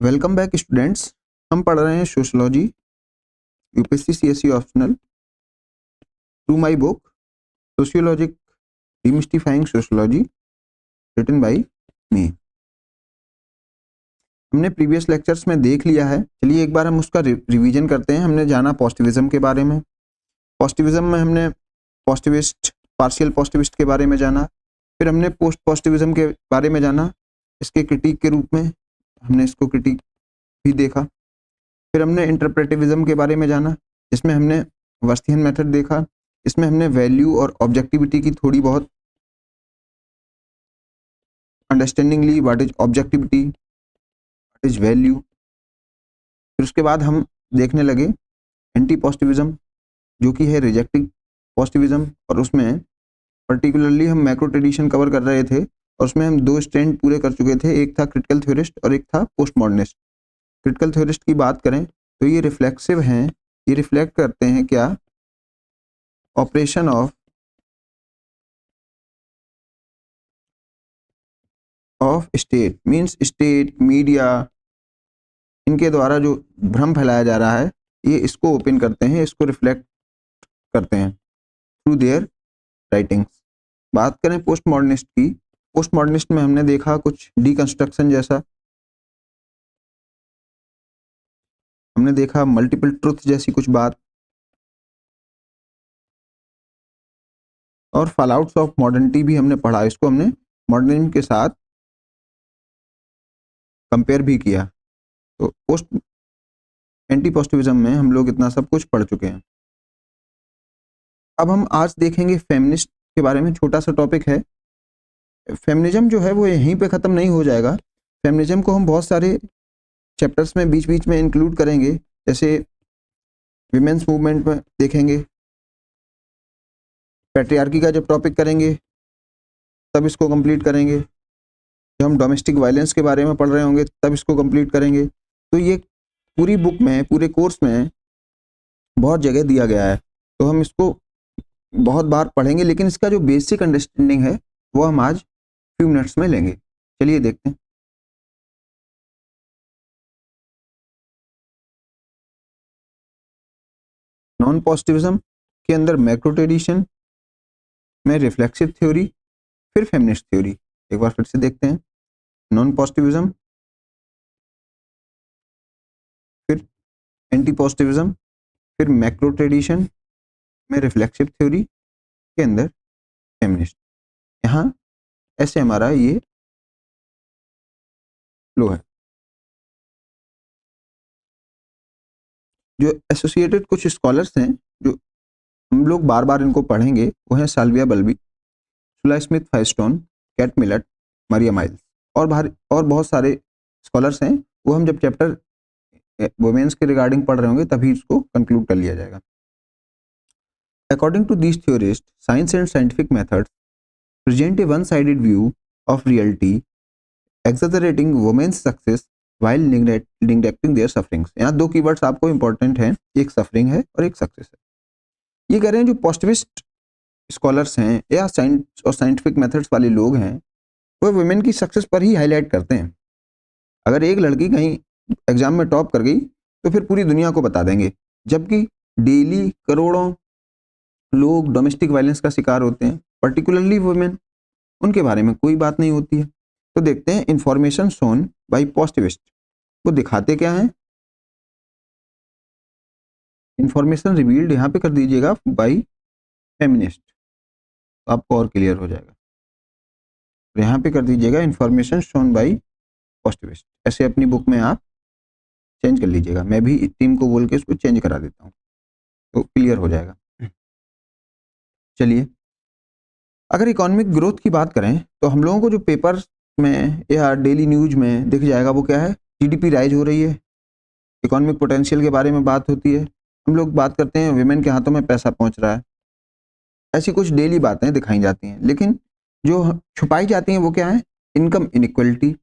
Welcome back students. हम पढ़ रहे हैं sociology UPSC CSC optional through my book sociologic demystifying sociology written by me. हमने previous lectures में देख लिया है, चलिए एक बार हम उसका रिवीजन करते हैं। हमने जाना पॉजिटिविज्म के बारे में। पॉजिटिविज्म में हमने पॉजिटिविस्ट, पार्शियल पॉजिटिविस्ट के बारे में जाना। फिर हमने पोस्ट पॉजिटिविज्म के बारे में जाना, इसके क्रिटिक के रूप में हमने इसको क्रिटिक भी देखा। फिर हमने इंटरप्रेटिविज्म के बारे में जाना, इसमें हमने वर्स्थियन मेथड देखा। इसमें हमने वैल्यू और ऑब्जेक्टिविटी की थोड़ी बहुत अंडरस्टैंडिंग ली, what is objectivity, what is value. फिर उसके बाद हम देखने लगे एंटी पॉजिटिविज्म, जो कि है रिजेक्टिंग पॉजिटिविज्म, और उसमें पर्टिकुलरली हम मैक्रो ट्रेडिशन कवर कर रहे थे और उसमें हम दो स्टैंड पूरे कर चुके थे, एक था क्रिटिकल थ्योरिस्ट और एक था पोस्ट मॉडर्निस्ट। क्रिटिकल थ्योरिस्ट की बात करें तो ये रिफ्लेक्सिव हैं, ये रिफ्लेक्ट करते हैं क्या, operation of state, means state, media, इनके द्वारा जो भ्रम फैलाया जा रहा है ये इसको ओपन करते हैं, इसको रिफ्लेक्ट करते हैं थ्रू देयर राइटिंग्स। बात करें पोस्ट मॉडर्निस्ट की, पोस्ट मॉडर्निस्ट में हमने देखा कुछ डीकंस्ट्रक्शन जैसा, हमने देखा मल्टीपल ट्रुथ जैसी कुछ बात, और फॉलआउट्स ऑफ मॉडर्निटी भी हमने पढ़ा। इसको हमने मॉडर्निज्म के साथ कंपेयर भी किया। तो पोस्ट एंटी पॉजिटिविज्म में हम लोग इतना सब कुछ पढ़ चुके हैं। अब हम आज देखेंगे फेमिनिस्ट के बारे में, छोटा सा टॉपिक है। फेमिनिज्म जो है वो यहीं पे ख़त्म नहीं हो जाएगा। फेमिनिज्म को हम बहुत सारे चैप्टर्स में बीच बीच में इंक्लूड करेंगे, जैसे विमेंस मूवमेंट में देखेंगे, पैट्रियार्की का जब टॉपिक करेंगे तब इसको कंप्लीट करेंगे, जब हम डोमेस्टिक वायलेंस के बारे में पढ़ रहे होंगे तब इसको कंप्लीट करेंगे। तो ये पूरी बुक में, पूरे कोर्स में बहुत जगह दिया गया है, तो हम इसको बहुत बार पढ़ेंगे, लेकिन इसका जो बेसिक अंडरस्टैंडिंग है वो हम आज फ्यू मिनट्स में लेंगे। चलिए देखते हैं। नॉन पॉजिटिविज्म के अंदर मैक्रो ट्रेडिशन में रिफ्लेक्सिव थ्योरी, फिर फेमिनिस्ट थ्योरी। एक बार फिर से देखते हैं, नॉन पॉजिटिविज्म, फिर एंटी पॉजिटिविज्म, फिर मैक्रो ट्रेडिशन में रिफ्लेक्सिव थ्योरी के अंदर फेमिनिस्ट। यहाँ ऐसे हमारा ये फ्लो है। जो एसोसिएटेड कुछ स्कॉलर्स हैं जो हम लोग बार बार इनको पढ़ेंगे वो हैं Sylvia Walby, Shulamith Firestone, Kate Millett, Maria Mies, और बहुत सारे स्कॉलर्स हैं। वो हम जब चैप्टर वुमेन्स के रिगार्डिंग पढ़ रहे होंगे तभी इसको कंक्लूड कर लिया जाएगा। According to these theorist, science and scientific methods present a one-sided view of reality, exaggerating women's success while neglecting their sufferings। यहाँ दो कीवर्ड्स आपको इंपॉर्टेंट हैं, एक सफरिंग है और एक सक्सेस है। ये कह रहे हैं जो पॉजिटिविस्ट स्कॉलर्स हैं या साइंस और साइंटिफिक मेथड्स वाले लोग हैं वो वुमेन की सक्सेस पर ही हाईलाइट करते हैं। अगर एक लड़की कहीं एग्जाम में टॉप कर गई तो फिर पूरी दुनिया को बता देंगे, जबकि डेली करोड़ों लोग डोमेस्टिक वायलेंस का शिकार होते हैं, पर्टिकुलरली वुमेन, उनके बारे में कोई बात नहीं होती है। तो देखते हैं इंफॉर्मेशन शोन बाय पॉजिटिविस्ट, वो दिखाते क्या हैं। इंफॉर्मेशन रिवील्ड यहाँ पे कर दीजिएगा बाय फेमिनिस्ट, तो आपको और क्लियर हो जाएगा। तो यहाँ पे कर दीजिएगा इंफॉर्मेशन शोन बाय पॉजिटिविस्ट, ऐसे अपनी बुक में आप चेंज कर लीजिएगा। मैं भी टीम को बोल के इसको चेंज करा देता हूँ तो क्लियर हो जाएगा। चलिए, अगर इकोनॉमिक ग्रोथ की बात करें तो हम लोगों को जो पेपर में या डेली न्यूज में दिख जाएगा वो क्या है, जीडीपी राइज हो रही है, इकोनॉमिक पोटेंशियल के बारे में बात होती है, हम लोग बात करते हैं विमेन के हाथों में पैसा पहुंच रहा है, ऐसी कुछ डेली बातें दिखाई जाती हैं। लेकिन जो छुपाई जाती हैं वो क्या है, इनकम इनइक्वलिटी,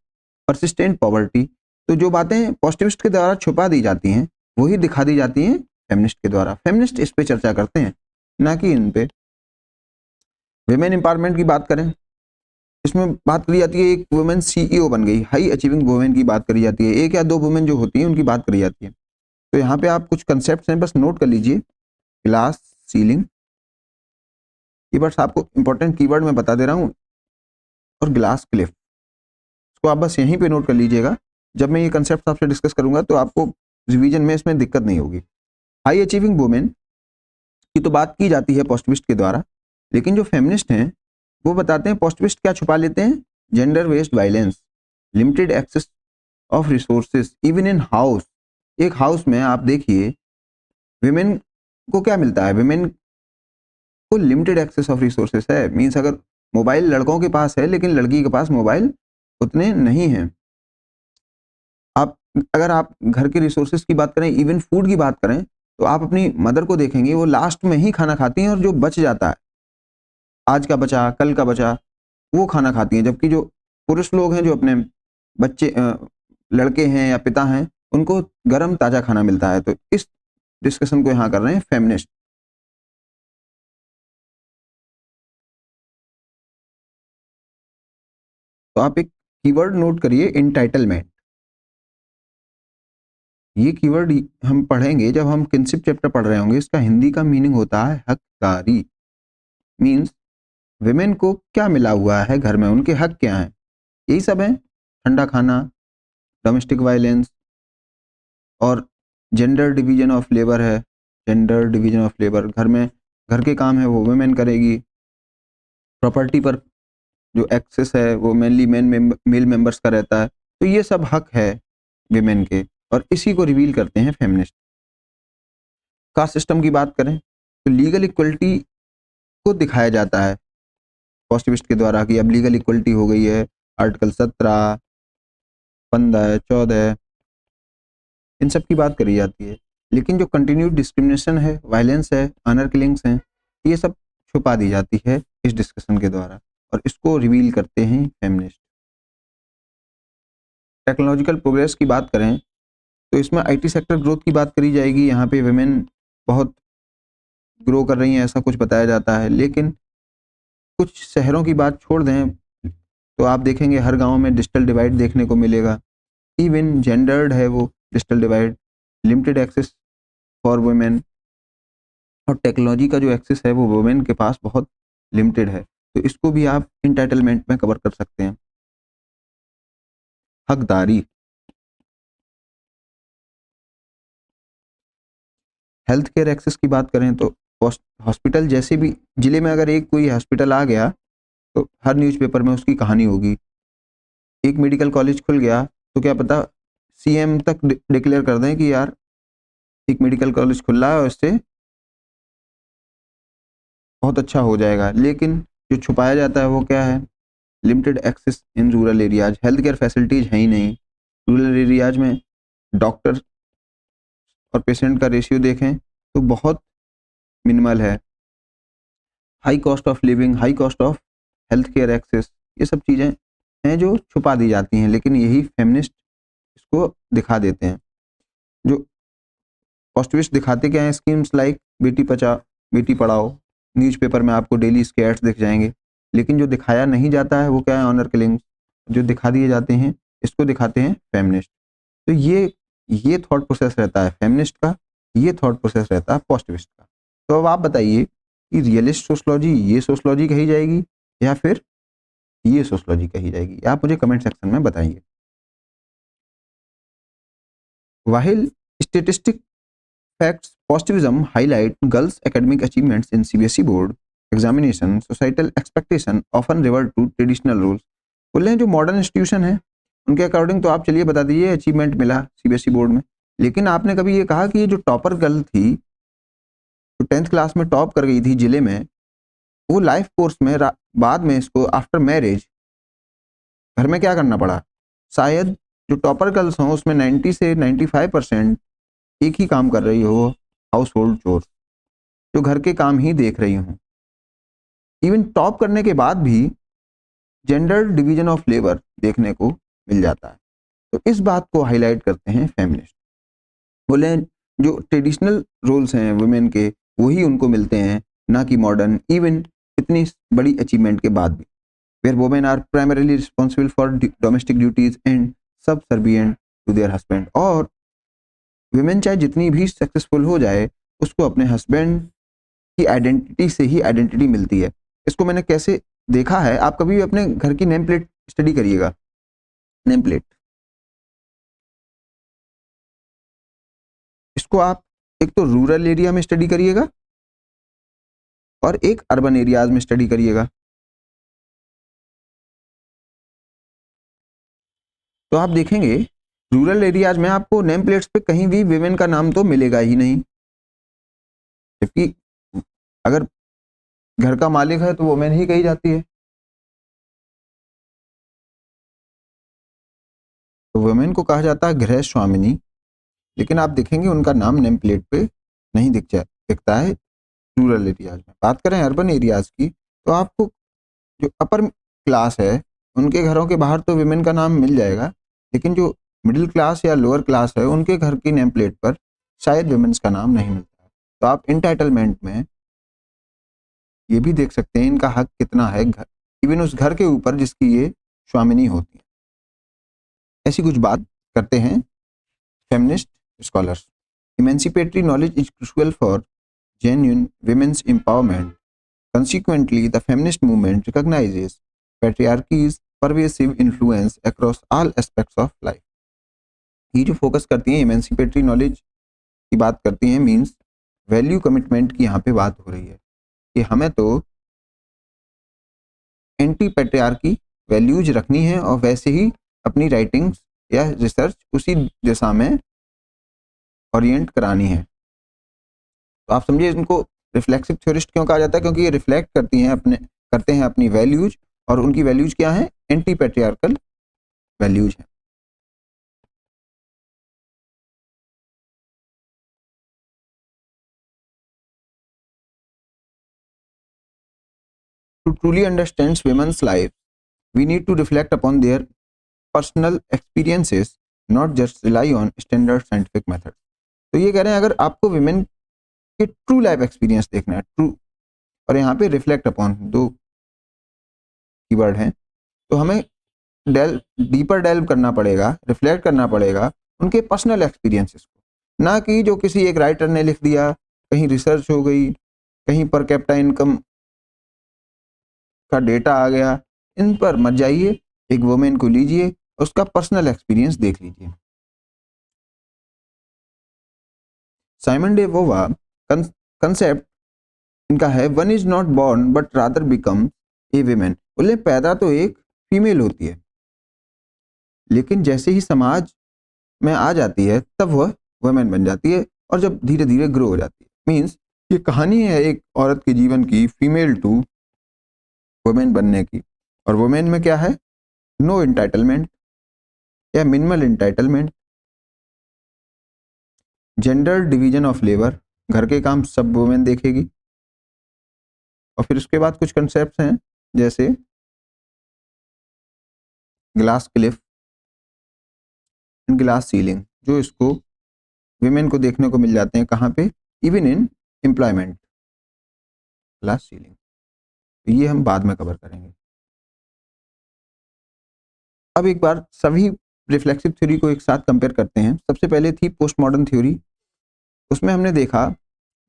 परसिस्टेंट पॉवर्टी। तो जो बातें पॉजिटिविस्ट के द्वारा छुपा दी जाती हैं वही दिखा दी जाती हैं फेमिनिस्ट के द्वारा। फेमिनिस्ट इस पे चर्चा करते हैं, ना कि इन पे। विमेन एम्पावरमेंट की बात करें इसमें बात करी जाती है एक वुमेन सीईओ बन गई, हाई अचीविंग वुमेन की बात करी जाती है, एक या दो वुमेन जो होती हैं उनकी बात करी जाती है। तो यहाँ पे आप कुछ कंसेप्ट हैं बस नोट कर लीजिए। ग्लास सीलिंग, ये बस आपको इंपॉर्टेंट कीवर्ड मैं बता दे रहा हूँ, और ग्लास क्लिफ, इसको आप बस यहीं पे नोट कर लीजिएगा। जब मैं ये कंसेप्ट आपसे डिस्कस करूंगा तो आपको रिवीजन में इसमें दिक्कत नहीं होगी। हाई अचीविंग वुमेन की तो बात की जाती है पॉजिटिविस्ट के द्वारा, लेकिन जो फेमिनिस्ट हैं वो बताते हैं पॉजिटिविस्ट क्या छुपा लेते हैं, gender based violence, limited access of resources even in house. एक हाउस में आप देखिए विमेन को क्या मिलता है, विमेन को लिमिटेड एक्सेस ऑफ रिसोर्सेज है। मीन्स अगर मोबाइल लड़कों के पास है लेकिन लड़की के पास मोबाइल उतने नहीं हैं। आप अगर आप घर के रिसोर्सेज की बात करें, इवन फूड की बात करें, तो आप अपनी मदर को देखेंगे वो लास्ट में ही खाना खाती हैं, और जो बच जाता है आज का बचा कल का बचा वो खाना खाती हैं। जबकि जो पुरुष लोग हैं जो अपने बच्चे लड़के हैं या पिता हैं उनको गर्म ताजा खाना मिलता है। तो इस डिस्कशन को यहाँ कर रहे हैं फेमिनिस्ट। तो आप एक कीवर्ड नोट करिए, इंटाइटलमेंट। ये कीवर्ड हम पढ़ेंगे जब हम किनशिप चैप्टर पढ़ रहे होंगे। इसका हिंदी का मीनिंग होता है हकदारी। मीन्स विमेन को क्या मिला हुआ है घर में, उनके हक क्या हैं, यही सब है। ठंडा खाना, डोमेस्टिक वायलेंस, और जेंडर डिवीजन ऑफ लेबर है। जेंडर डिवीजन ऑफ लेबर, घर में घर के काम है वो वुमेन करेगी। प्रॉपर्टी पर जो एक्सेस है वो मेनली मेल मेंबर्स का रहता है। तो ये सब हक है विमेन के, और इसी को रिवील करते हैं फेमिनिस्ट। कास्ट सिस्टम की बात करें तो लीगल इक्वलिटी को दिखाया जाता है पॉजिटिविस्ट के द्वारा कि अब लीगल इक्वलिटी हो गई है। आर्टिकल 17, 15, 14 इन सब की बात करी जाती है। लेकिन जो कंटिन्यूड डिस्क्रिमिनेशन है, वायलेंस है, ऑनर किलिंग्स हैं, ये सब छुपा दी जाती है इस डिस्कशन के द्वारा, और इसको रिवील करते हैं फेमिनिस्ट। टेक्नोलॉजिकल प्रोग्रेस की बात करें तो इसमें आईटी सेक्टर ग्रोथ की बात करी जाएगी। यहाँ पे विमेन बहुत ग्रो कर रही हैं ऐसा कुछ बताया जाता है। लेकिन कुछ शहरों की बात छोड़ दें तो आप देखेंगे हर गांव में डिजिटल डिवाइड देखने को मिलेगा। इवन जेंडर्ड है वो digital divide, limited access for women, और टेक्नोलॉजी का जो एक्सेस है वो वुमेन के पास बहुत लिमिटेड है। तो इसको भी आप इंटाइटलमेंट में कवर कर सकते हैं। हकदारी, हेल्थ केयर एक्सेस की बात करें तो हॉस्पिटल जैसे भी जिले में अगर एक कोई हॉस्पिटल आ गया तो हर न्यूज़पेपर में उसकी कहानी होगी। एक मेडिकल कॉलेज खुल गया तो क्या पता सीएम तक डिक्लेयर कर दें कि यार एक मेडिकल कॉलेज खुल रहा है और इससे बहुत अच्छा हो जाएगा। लेकिन जो छुपाया जाता है वो क्या है, limited access in rural areas, health care facilities है ही नहीं। रूरल एरियाज में डॉक्टर और पेशेंट का रेशियो देखें तो बहुत मिनिमल है। High cost of living, high cost of health care access, ये सब चीज़ें हैं जो छुपा दी जाती हैं, लेकिन यही फेमिनिस्ट इसको दिखा देते हैं। जो पॉजिटिविस्ट दिखाते क्या हैं, schemes like Beti Bachao Beti Padhao, newspaper में आपको डेली इसके एड्स दिख जाएंगे। लेकिन जो दिखाया नहीं जाता है वो क्या है, ऑनर किलिंग्स जो दिखा दिए जाते हैं, इसको दिखाते हैं फेमिनिस्ट। तो ये थॉट प्रोसेस रहता है फेमिनिस्ट का, ये थॉट प्रोसेस रहता है पॉजिटिविस्ट का। तो अब आप बताइए कि रियलिस्ट सोशलॉजी ये सोशलॉजी कही जाएगी या फिर ये सोशलॉजी कही जाएगी, आप मुझे कमेंट सेक्शन में बताइए। While statistic facts positivism highlight girls' academic achievements in CBSE board examination, societal expectation often revert to traditional rules। बोल रहे हैं जो मॉडर्न इंस्टीट्यूशन है उनके अकॉर्डिंग तो आप चलिए बता दीजिए अचीवमेंट मिला सीबीएसई बोर्ड में। लेकिन आपने कभी ये कहा कि ये जो टॉपर गर्ल थी, जो 10th क्लास में टॉप कर गई थी जिले में, वो लाइफ कोर्स में बाद में इसको आफ्टर मैरिज घर में क्या करना पड़ा? शायद जो टॉपर गर्ल्स हों उसमें 90 से 95% एक ही काम कर रही हो, हाउस होल्ड चोर, जो घर के काम ही देख रही हूँ। इवन टॉप करने के बाद भी जेंडर डिवीजन ऑफ लेबर देखने को मिल जाता है। तो इस बात को हाईलाइट करते हैं फेमिनिस्ट। बोले जो ट्रेडिशनल रोल्स हैं वुमेन के वही उनको मिलते हैं, ना कि मॉडर्न, इवन इतनी बड़ी अचीवमेंट के बाद भी। where women are primarily responsible for domestic duties and subservient to their husband। और women चाहे जितनी भी सक्सेसफुल हो जाए, उसको अपने हस्बैंड की आइडेंटिटी से ही आइडेंटिटी मिलती है। इसको मैंने कैसे देखा है, आप कभी भी अपने घर की नेम प्लेट स्टडी करिएगा। नेम प्लेट, इसको आप एक तो रूरल एरिया में स्टडी करिएगा और एक अर्बन एरियाज में स्टडी करिएगा। तो आप देखेंगे रूरल एरियाज में आपको नेम प्लेट्स पे कहीं भी विमेन का नाम तो मिलेगा ही नहीं, जबकि अगर घर का मालिक है तो वुमेन ही कही जाती है। तो वुमेन को कहा जाता है गृह स्वामिनी, लेकिन आप देखेंगे उनका नाम नेम प्लेट पे नहीं दिखता है रूरल एरियाज में। बात करें अर्बन एरियाज की, तो आपको जो अपर क्लास है उनके घरों के बाहर तो विमेन का नाम मिल जाएगा, लेकिन जो मिडिल क्लास या लोअर क्लास है उनके घर की नेम प्लेट पर शायद विमेन्स का नाम नहीं मिलता है। तो आप इंटाइटलमेंट में ये भी देख सकते हैं इनका हक कितना है, इवन उस घर के ऊपर जिसकी ये स्वामिनी होती है। ऐसी कुछ बात करते हैं feminist scholars. Emancipatory knowledge is crucial for genuine women's empowerment. Consequently, the feminist movement recognizes patriarchy's pervasive influence across all aspects of life. ये जो फोकस करती हैं इमेंसिपेटरी नॉलेज की बात करती हैं, मीन्स वैल्यू कमिटमेंट की यहाँ पे बात हो रही है कि हमें तो एंटी पैट्रियार्की वैल्यूज रखनी है और वैसे ही अपनी राइटिंग्स या रिसर्च उसी दिशा में ओरिएंट करानी है। तो आप समझिए इनको रिफ्लेक्सिव थ्योरिस्ट क्यों कहा जाता है, क्योंकि ये रिफ्लेक्ट करते हैं अपनी वैल्यूज, और उनकी वैल्यूज क्या है, एंटी पैट्रियार्कल वैल्यूज हैं। To truly understand women's life, we need to reflect upon their personal experiences, not just rely on standard scientific methods। तो ये कह रहे हैं अगर आपको विमेन के ट्रू लाइफ एक्सपीरियंस देखना है, ट्रू और यहाँ पे रिफ्लेक्ट अपॉन दो कीवर्ड हैं, तो हमें डीपर डेल्व करना पड़ेगा, रिफ्लेक्ट करना पड़ेगा उनके पर्सनल एक्सपीरियंसेस को, ना कि जो किसी एक राइटर ने लिख दिया, कहीं रिसर्च हो गई, कहीं पर कैपिटा इनकम का डेटा आ गया, इन पर मत जाइए। एक वुमेन को लीजिए, उसका पर्सनल एक्सपीरियंस देख लीजिए। साइमन डे वोवा कंसेप्ट इनका है, one is not born but rather become a women. बोले पैदा तो एक फीमेल होती है, लेकिन जैसे ही समाज में आ जाती है तब वह वुमेन बन जाती है, और जब धीरे धीरे ग्रो हो जाती है। मीन्स ये कहानी है एक औरत के जीवन की, फीमेल टू वुमेन बनने की। और वुमेन में क्या है, नो एंटाइटलमेंट या minimal entitlement, gender division of labour, घर के काम सब वुमेन देखेगी। और फिर उसके बाद कुछ कंसेप्ट्स हैं जैसे glass Cliff and glass ceiling, जो इसको विमेन को देखने को मिल जाते हैं कहाँ पे, even in employment. Glass ceiling तो ये हम बाद में कवर करेंगे। अब एक बार सभी रिफ्लेक्सिव थ्योरी को एक साथ कंपेयर करते हैं। सबसे पहले थी पोस्ट मॉडर्न थ्योरी, उसमें हमने देखा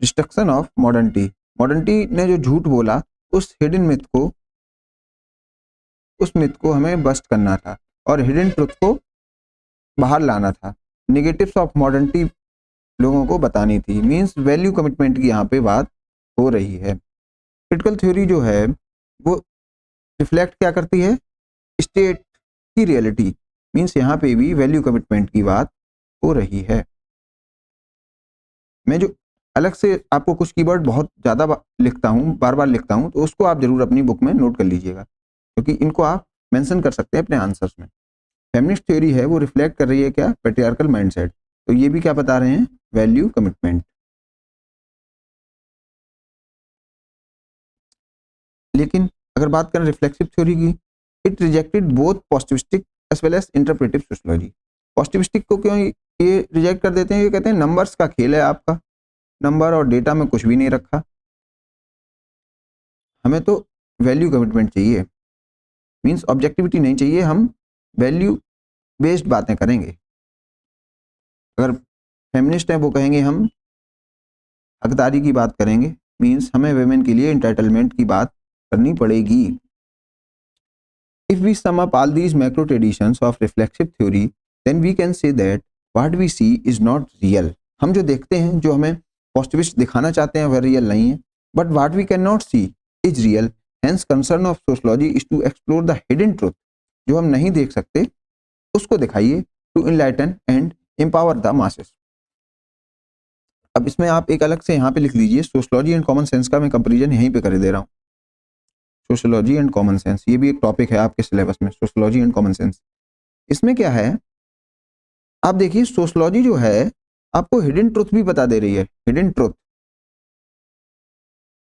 डिस्ट्रक्शन ऑफ मॉडर्निटी। मॉडर्निटी ने जो झूठ बोला, उस हिडन मिथ को हमें बस्ट करना था और हिडन ट्रुथ को बाहर लाना था। नेगेटिव्स ऑफ मॉडर्निटी लोगों को बतानी थी। मींस वैल्यू कमिटमेंट की यहाँ पे बात हो रही है। क्रिटिकल थ्योरी जो है वो रिफ्लेक्ट क्या करती है, स्टेट की रियलिटी। मींस यहाँ पे भी वैल्यू कमिटमेंट की बात हो रही है। मैं जो अलग से आपको कुछ कीवर्ड बहुत ज़्यादा लिखता हूँ, बार बार लिखता हूँ, तो उसको आप जरूर अपनी बुक में नोट कर लीजिएगा, क्योंकि इनको आप मेंशन कर सकते हैं अपने आंसर्स में। फेमिनिस्ट थ्योरी है वो रिफ्लेक्ट कर रही है क्या, पैट्रियार्कल माइंडसेट। तो ये भी क्या बता रहे हैं, वैल्यू कमिटमेंट। लेकिन अगर बात करें रिफ्लेक्सिव थ्योरी की, it rejected both positivistic as well as interpretive sociology. Positivistic को क्यों ये रिजेक्ट कर देते हैं, ये कहते हैं नंबर्स का खेल है आपका, नंबर और डेटा में कुछ भी नहीं रखा, हमें तो वैल्यू कमिटमेंट चाहिए। मीन्स ऑब्जेक्टिविटी नहीं चाहिए, हम वैल्यू बेस्ड बातें करेंगे। अगर फेमिनिस्ट हैं वो कहेंगे हम हकदारी की बात करेंगे, मीन्स हमें वेमेन के लिए इंटाइटलमेंट की बात करनी पड़ेगी। If we sum up all these macro traditions of reflexive theory, then we can say that what we see is not real. हम जो देखते हैं, जो हमें पॉजिटिविस्ट दिखाना चाहते हैं, वह रियल नहीं है। But what we cannot see is real. Hence, concern of sociology is to explore the hidden truth. जो हम नहीं देख सकते, उसको दिखाइए, to enlighten and empower the masses. अब इसमें आप एक अलग से यहाँ पे लिख लीजिए, सोशलॉजी एंड कॉमन सेंस का मैं कंपेरिजन यहीं पे कर दे रहा हूँ। सोशलॉजी एंड कॉमन सेंस, ये भी एक टॉपिक है आपके सिलेबस में, सोशलॉजी एंड कॉमन सेंस। इसमें क्या है, आप देखिए सोशलॉजी जो है आपको हिडन ट्रुथ भी बता दे रही है। हिडन ट्रुथ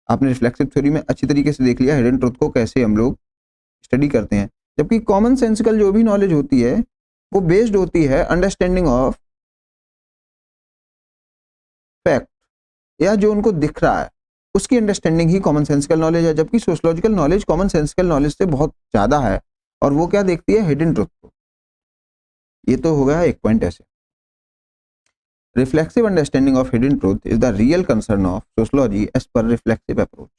आपने रिफ्लेक्सिव थ्योरी में अच्छी तरीके से देख लिया, हिडन ट्रुथ को कैसे हम लोग स्टडी करते हैं। जबकि कॉमन सेंसिकल जो भी नॉलेज होती है वो बेस्ड होती है अंडरस्टैंडिंग ऑफ फैक्ट, या जो उनको दिख रहा है उसकी अंडरस्टैंडिंग ही कॉमन सेंसिकल नॉलेज है। जबकि sociological knowledge common sensical knowledge से बहुत ज्यादा है, और वो क्या देखती है, हिडन ट्रुथ को। ये तो हो गया एक पॉइंट ऐसे। Reflexive understanding of hidden truth is the real concern of sociology as per reflexive approach.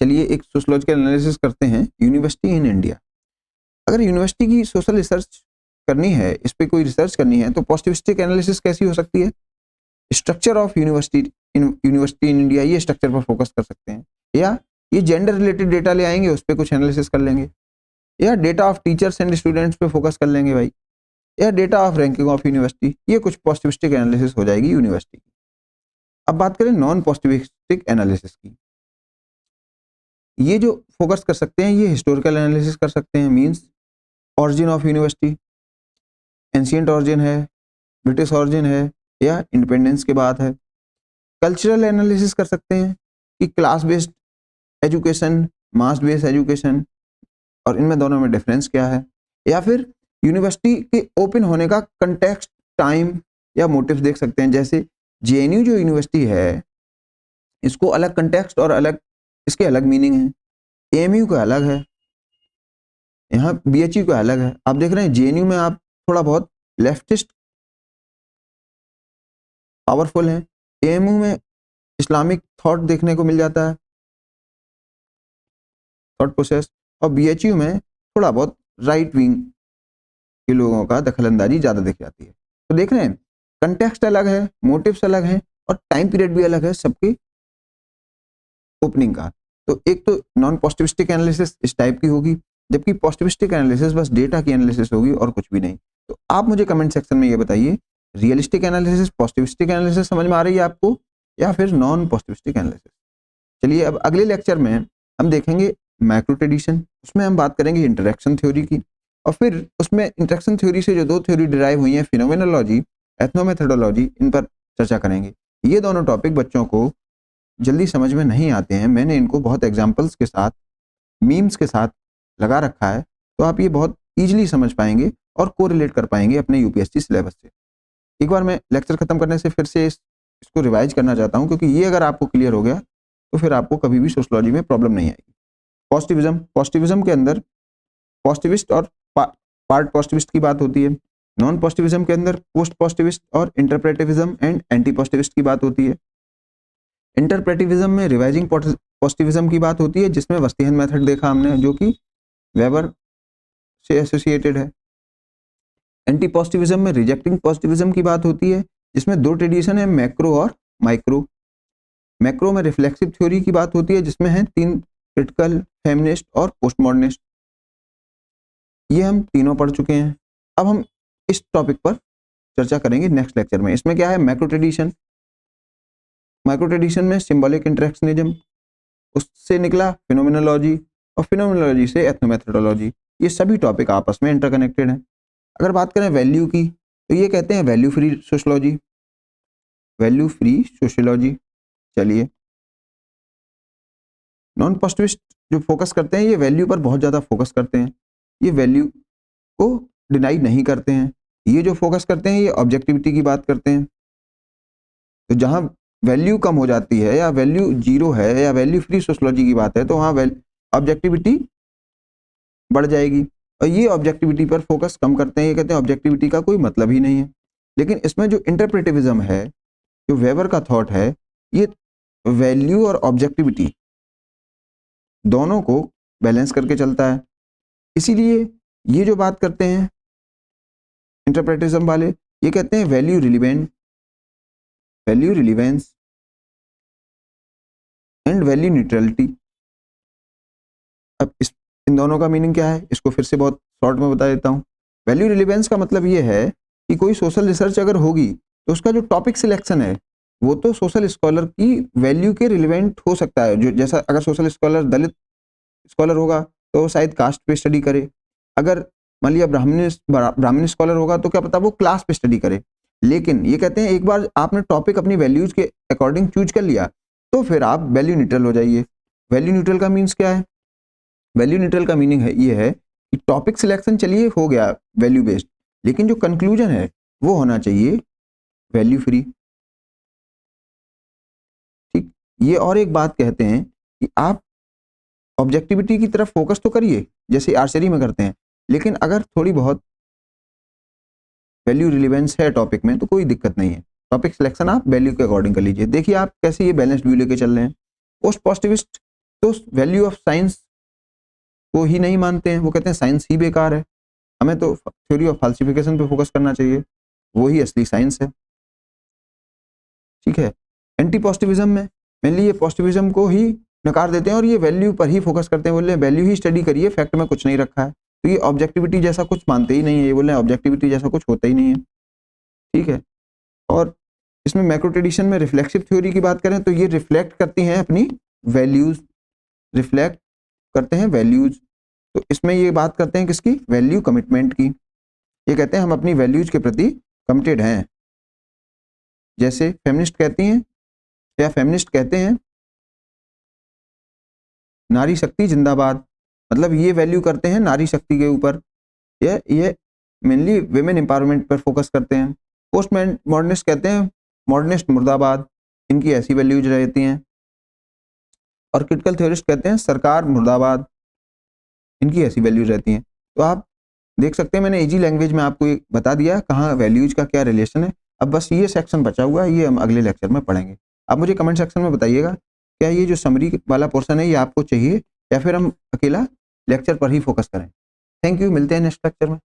चलिए एक सोशलॉजिकल एनालिसिस करते हैं, यूनिवर्सिटी इन इंडिया। अगर यूनिवर्सिटी की सोशल रिसर्च करनी है, इस पे कोई रिसर्च करनी है, तो पॉजिटिविस्टिक एनालिसिस कैसी हो सकती है, structure of university in India, ये स्ट्रक्चर पर फोकस कर सकते हैं। या ये जेंडर रिलेटेड डेटा ले आएंगे, उस पर कुछ एनालिसिस कर लेंगे। या data of teachers and students पे फोकस कर लेंगे भाई। या data of ranking of university, ये कुछ पॉजिटिविस्टिक एनालिसिस हो जाएगी यूनिवर्सिटी की। अब बात करें नॉन पॉजिटिविस्टिक एनालिसिस की, ये जो फोकस कर सकते हैं, ये हिस्टोरिकल एनालिसिस कर सकते हैं, means origin of university, ancient origin है, ब्रिटिश ऑरिजिन है, या इंडिपेंडेंस के बाद है। कल्चरल एनालिसिस कर सकते हैं कि क्लास बेस्ड एजुकेशन, मास बेस्ड एजुकेशन, और इनमें दोनों में डिफरेंस क्या है। या फिर यूनिवर्सिटी के ओपन होने का कंटेक्स्ट, टाइम या मोटिव देख सकते हैं। जैसे जेएनयू जो यूनिवर्सिटी है, इसको अलग कंटेक्स्ट और अलग इसके अलग मीनिंग है। एएमयू का अलग है, यहाँ बीएचयू का अलग है। आप देख रहे हैं जेएनयू में आप थोड़ा बहुत लेफ्टिस्ट पावरफुल हैं, एएमयू में इस्लामिक थॉट देखने को मिल जाता है, थॉट प्रोसेस, और बीएचयू में थोड़ा बहुत राइट विंग के लोगों का दखलंदाजी ज्यादा दिख जाती है। तो देख रहे हैं कंटेक्स्ट अलग है, मोटिव्स अलग हैं, और टाइम पीरियड भी अलग है सबकी ओपनिंग का। तो एक तो नॉन पॉजिटिविस्टिक एनालिसिस इस टाइप की होगी, जबकि पॉजिटिविस्टिक एनालिसिस बस डेटा की एनालिसिस होगी और कुछ भी नहीं। तो आप मुझे कमेंट सेक्शन में ये बताइए, रियलिस्टिक एनालिसिस, पॉजिटिविस्टिक एनालिसिस समझ में आ रही है आपको, या फिर नॉन पॉजिटिविस्टिक एनालिसिस। चलिए अब अगले लेक्चर में हम देखेंगे मैक्रो ट्रेडिशन, उसमें हम बात करेंगे इंटरेक्शन थ्योरी की, और फिर उसमें इंटरेक्शन थ्योरी से जो दो थ्योरी डिराइव हुई हैं, फिनोमेनोलॉजी, एथनोमेथोडोलॉजी, इन पर चर्चा करेंगे। ये दोनों टॉपिक बच्चों को जल्दी समझ में नहीं आते हैं, मैंने इनको बहुत एग्जाम्पल्स के साथ, मीम्स के साथ लगा रखा है, तो आप ये बहुत ईजिली समझ पाएंगे और कोरिलेट कर पाएंगे अपने यूपीएससी सिलेबस से। एक बार मैं लेक्चर खत्म करने से फिर से इसको रिवाइज करना चाहता हूँ, क्योंकि ये अगर आपको क्लियर हो गया तो फिर आपको कभी भी सोशलॉजी में प्रॉब्लम नहीं आएगी। पॉजिटिविज्म के अंदर पॉजिटिविस्ट और पार्ट पॉजिटिविस्ट की बात होती है। नॉन पॉजिटिविज्म के अंदर पोस्ट पॉजिटिविस्ट और इंटरप्रेटिविज्म एंड एंटी पॉजिटिविस्ट की बात होती है। इंटरप्रेटिविज्म में रिवाइजिंग पॉजिटिविज्म की बात होती है, जिसमें वस्तिहन मेथड देखा हमने, जो कि वेबर से एसोसिएटेड है। एंटी पॉजिटिविज्म में रिजेक्टिंग पॉजिटिविज्म की बात होती है, जिसमें दो ट्रेडिशन है, मैक्रो और माइक्रो। मैक्रो में रिफ्लेक्सिव थ्योरी की बात होती है, जिसमें है तीन, क्रिटिकल, फेमिनिस्ट और पोस्ट मॉडर्निस्ट। ये हम तीनों पढ़ चुके हैं। अब हम इस टॉपिक पर चर्चा करेंगे नेक्स्ट लेक्चर में। इसमें क्या है, मैक्रो ट्रेडिशन। माइक्रो ट्रेडिशन में सिंबॉलिक इंटरेक्शनिज्म, उससे निकला फिनोमेनोलॉजी, और फिनोमेनोलॉजी से एथनोमेथोडोलॉजी। ये सभी टॉपिक आपस में इंटरकनेक्टेड हैं। अगर बात करें वैल्यू की, तो ये कहते हैं value free sociology, value free sociology. चलिए, नॉन पॉजिटिविस्ट जो फोकस करते हैं, ये वैल्यू पर बहुत ज़्यादा फोकस करते हैं, ये वैल्यू को डिनाई नहीं करते हैं। ये जो फोकस करते हैं, ये ऑब्जेक्टिविटी की बात करते हैं। तो जहाँ वैल्यू कम हो जाती है, या वैल्यू जीरो है, या वैल्यू फ्री सोशलॉजी की बात है, तो वहाँ ऑब्जेक्टिविटी बढ़ जाएगी। और ये ऑब्जेक्टिविटी पर फोकस कम करते हैं, ये कहते हैं ऑब्जेक्टिविटी का कोई मतलब ही नहीं है। लेकिन इसमें जो इंटरप्रेटिविज्म है, जो वेबर का थॉट है, ये वैल्यू और ऑब्जेक्टिविटी दोनों को बैलेंस करके चलता है। इसीलिए ये जो बात करते हैं इंटरप्रेटिज्म वाले, ये कहते हैं value relevance and value neutrality. अब इन दोनों का मीनिंग क्या है, इसको फिर से बहुत शॉर्ट में बता देता हूँ। वैल्यू रिलीवेंस का मतलब ये है कि कोई सोशल रिसर्च अगर होगी तो उसका जो टॉपिक सिलेक्शन है वो तो सोशल स्कॉलर की वैल्यू के रिलेवेंट हो सकता है। जो जैसा अगर सोशल स्कॉलर दलित स्कॉलर होगा तो शायद कास्ट पे स्टडी करे, अगर मान लिया ब्राह्मण स्कॉलर होगा तो क्या पता वो क्लास पे स्टडी करे। लेकिन ये कहते हैं एक बार आपने टॉपिक अपनी वैल्यूज के अकॉर्डिंग चूज कर लिया तो फिर आप वैल्यू न्यूट्रल हो जाइए। वैल्यू न्यूट्रल का मीन्स क्या है? वैल्यू न्यूट्रल का मीनिंग है ये है कि टॉपिक सिलेक्शन चलिए हो गया वैल्यू बेस्ड, लेकिन जो कंक्लूजन है वो होना चाहिए वैल्यू फ्री। ठीक, ये और एक बात कहते हैं कि आप ऑब्जेक्टिविटी की तरफ फोकस तो करिए जैसे आर्चरी में करते हैं, लेकिन अगर थोड़ी बहुत वैल्यू रिलेवेंस है टॉपिक में तो कोई दिक्कत नहीं है। टॉपिक सिलेक्शन आप वैल्यू के अकॉर्डिंग कर लीजिए। देखिए आप कैसे ये बैलेंस्ड व्यू लेके चल रहे हैं। पोस्ट पॉजिटिविस्ट तो वैल्यू ऑफ साइंस को ही नहीं मानते हैं, वो कहते हैं साइंस ही बेकार है, हमें तो थ्योरी ऑफ फाल्सिफिकेशन पे फोकस करना चाहिए, वो ही असली साइंस है। ठीक है, एंटी पॉजिटिविज्म में मेनली ये पॉजिटिविज्म को ही नकार देते हैं और ये वैल्यू पर ही फोकस करते हैं, बोले वैल्यू ही स्टडी करिए, फैक्ट में कुछ नहीं रखा है। तो ये ऑब्जेक्टिविटी जैसा कुछ मानते ही नहीं है, ये बोले ऑब्जेक्टिविटी जैसा कुछ होता ही नहीं है। ठीक है, और इसमें मैक्रो ट्रेडिशन में रिफ्लेक्सिव थ्योरी की बात करें तो ये रिफ्लेक्ट करती हैं अपनी वैल्यूज, रिफ्लेक्ट करते हैं वैल्यूज। तो इसमें ये बात करते हैं किसकी? वैल्यू कमिटमेंट की। ये कहते हैं हम अपनी वैल्यूज के प्रति कमिटेड हैं। जैसे फेमिनिस्ट कहती हैं या फेमिनिस्ट कहते हैं नारी शक्ति जिंदाबाद, मतलब ये वैल्यू करते हैं नारी शक्ति के ऊपर, ये मेनली विमेन एम्पावरमेंट पर फोकस करते हैं। पोस्ट मॉडर्निस्ट कहते हैं मॉडर्निस्ट मुर्दाबाद, इनकी ऐसी वैल्यूज रहती हैं। और क्रिटिकल थ्योरिस्ट कहते हैं सरकार मुर्दाबाद, इनकी ऐसी वैल्यूज रहती हैं। तो आप देख सकते हैं मैंने इजी लैंग्वेज में आपको ये बता दिया कहाँ वैल्यूज का क्या रिलेशन है। अब बस ये सेक्शन बचा हुआ है, ये हम अगले लेक्चर में पढ़ेंगे। आप मुझे कमेंट सेक्शन में बताइएगा क्या ये जो समरी वाला पोर्शन है ये आपको चाहिए या फिर हम अकेला लेक्चर पर ही फोकस करें। थैंक यू, मिलते हैं नेक्स्ट लेक्चर में।